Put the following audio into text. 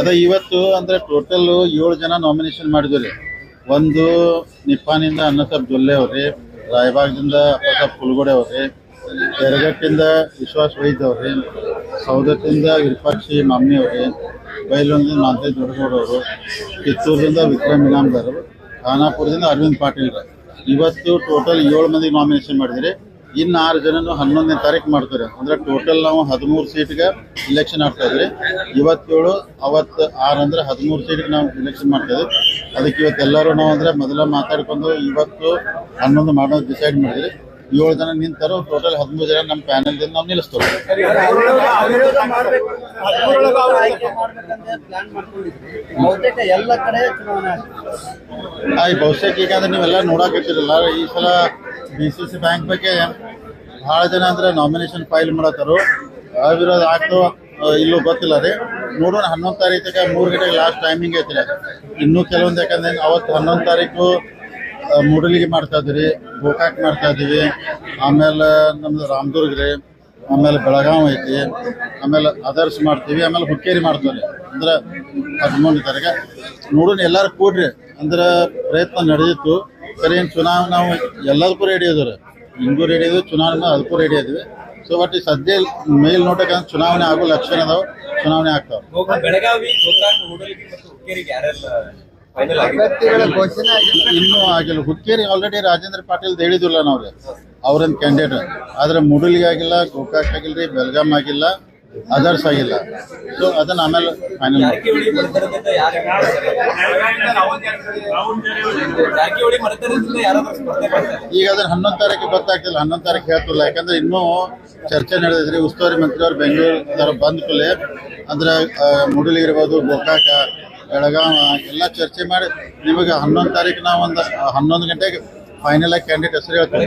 ಅದ ಇವತ್ತು ಅಂದ್ರೆ ಟೋಟಲ್ 7 ಜನ ನಾಮಿನೇಷನ್ ಮಾಡಿದ್ವಿ. ಒಂದು ನಿಪ್ಪಾನಿಂದ ಅನ್ನಸಬ್ ಜೊಲ್ಲೆ ಅವ್ರಿ, ರಾಯಬಾಗದಿಂದ ಅಪ್ಪಸಬ್ ಕುಲಗೋಡೆ ಅವ್ರಿ, ಯರಗಟ್ಟಿಂದ ವಿಶ್ವಾಸ್ ವೈದ್ ಅವ್ರಿ, ಸೌದತ್ತಿಂದ ವಿರೂಪಾಕ್ಷಿ ಮಾಮ್ನಿ ಅವ್ರಿ, ಬೈಲೊಂದಿಂದ ಮಾಂತೇಶ್ ದೊಡ್ಡಗೌಡ ಅವರು, ಕಿತ್ತೂರದಿಂದ ವಿಕ್ರಮ್ ಇನಾಮ್ದಾರ್, ಖಾನಾಪುರದಿಂದ ಅರವಿಂದ್ ಪಾಟೀಲ್. ಇವತ್ತು ಟೋಟಲ್ 7 ಮಂದಿ ನಾಮಿನೇಷನ್ ಮಾಡಿದ್ರಿ. ಇನ್ನು 6 ಜನನು 11ನೇ ತಾರೀಕು ಮಾಡ್ತಾರೆ. ಅಂದ್ರೆ ಟೋಟಲ್ ನಾವು 13 ಸೀಟ್ಗೆ ಇಲೆಕ್ಷನ್ ಆಗ್ತಾ ಇದ್ರಿ. ಇವತ್ತೇಳು ಅವತ್ತು 6 ಅಂದ್ರೆ 13 ಸೀಟ್ಗೆ ನಾವು ಇಲೆಕ್ಷನ್ ಮಾಡ್ತಾ ಇದ್ವಿ. ಅದಕ್ಕೆ ಇವತ್ತೆಲ್ಲರೂ ನಾವು ಅಂದ್ರೆ ಮೊದಲ ಮಾತಾಡ್ಕೊಂಡು ಇವತ್ತು 11 ಮಾಡೋದು ಡಿಸೈಡ್ ಮಾಡಿದ್ರಿ. 7 ಜನ ನಿಂತರು, ಟೋಟಲ್ 13 ಜನ ನಮ್ಮ ಪ್ಯಾನಲ್ದಿಂದ ನಾವು ನಿಲ್ಲಿಸ್ತೇವೆ. ಬಹುಶಃ ಈಗ ಅಂದ್ರೆ ನೀವೆಲ್ಲ ನೋಡಾಕತ್ತಿರಲ್ಲ, ಈ ಸಲ BCC ಬ್ಯಾಂಕ್ ಬಗ್ಗೆ ಭಾಳ ಜನ ಅಂದ್ರೆ ನಾಮಿನೇಷನ್ ಫೈಲ್ ಮಾಡತ್ತಾರು. ಅವಿರೋಧ ಆಗ್ತೋ ಇಲ್ಲೂ ಗೊತ್ತಿಲ್ಲ ರೀ. ನೋಡೋಣ 11 ತಾರೀಕಿಗೆ 3 ಗಂಟೆಗೆ ಲಾಸ್ಟ್ ಟೈಮಿಂಗ್ ಐತಿ. ಇನ್ನೂ ಕೆಲವೊಂದು ಯಾಕಂದ್ರೆ ಅವತ್ತು 11 ತಾರೀಕು ಮೂಡಲಿಗೆ ಮಾಡ್ತಾ ಇದ್ರಿ, ಗೋಕಾಕ್ ಮಾಡ್ತಾ ಇದ್ದೀವಿ, ಆಮೇಲೆ ನಮ್ದು ರಾಮದುರ್ಗ ರೀ, ಆಮೇಲೆ ಬೆಳಗಾವಿ ಐತಿ, ಆಮೇಲೆ ಅದರ್ಸ್ ಮಾಡ್ತೀವಿ, ಆಮೇಲೆ ಹುಕ್ಕೇರಿ ಮಾಡ್ತೀವಿ. ಅಂದ್ರೆ 13ನೇ ತಾರೀಕು ನೋಡೋಣ. ಎಲ್ಲರೂ ಕೂಡ್ರಿ ಅಂದ್ರೆ ಪ್ರಯತ್ನ ನಡೆದಿತ್ತು. ಸರಿ, ಏನು ಚುನಾವಣೆ ನಾವು ಎಲ್ಲದಕ್ಕೂ ರೆಡಿ ಇದ್ದೀವಿ, ಹಿಂಗೂ ರೆಡಿ ಇದ್ವಿ, ಚುನಾವಣೆ ಅದಕ್ಕೂ ರೆಡಿ ಇದ್ವಿ. ಸೊ ಬಟ್ ಈ ಸದ್ಯ ಮೇಲ್ ನೋಟಕ್ಕೆ ಚುನಾವಣೆ ಆಗೋ ಲಕ್ಷಣ ಅದಾವೆ, ಚುನಾವಣೆ ಆಗ್ತಾವೆ. ಇನ್ನೂ ಆಗಿಲ್ಲ. ಹುಕ್ಕೇರಿ ಆಲ್ರೆಡಿ ರಾಜೇಂದ್ರ ಪಾಟೀಲ್ ಹೇಳಿದಿಲ್ಲ ನಾವು ಅವ್ರನ್ನ ಕ್ಯಾಂಡಿಡೇಟ್. ಆದ್ರೆ ಮೂಡಲಿಗೆ ಆಗಿಲ್ಲ, ಗೋಕಾಕ್ ಆಗಿಲ್ರಿ, ಬೆಳಗಾಂ ಆಗಿಲ್ಲ, ಅದರ್ಸ್ ಆಗಿಲ್ಲ. ಸೊ ಅದನ್ನ ಆಮೇಲೆ ಫೈನಲ್ ಈಗ ಅದನ್ನ 11 ತಾರೀಕು ಗೊತ್ತಾಗ್ತಿಲ್ಲ. 11 ತಾರೀಕು ಹೇಳ್ತಿಲ್ಲ, ಯಾಕಂದ್ರೆ ಇನ್ನೂ ಚರ್ಚೆ ನಡೆದಿದ್ರಿ. ಉಸ್ತುವಾರಿ ಮಂತ್ರಿ ಅವ್ರು ಬೆಂಗಳೂರು ಬಂದ ಕೂಡಲೇ ಅಂದ್ರೆ ಮೂಡಲಿಗೆ ಇರ್ಬೋದು, ಗೋಕಾಕ, ಬೆಳಗಾವ ಎಲ್ಲ ಚರ್ಚೆ ಮಾಡಿ ನಿಮಗೆ 11 ತಾರೀಕು ನಾವು ಒಂದು 11 ಗಂಟೆಗೆ ಫೈನಲ್ ಆಗಿ ಕ್ಯಾಂಡಿಡೇಟ್ ಹೆಸರು ಹೇಳ್ತೀವಿ.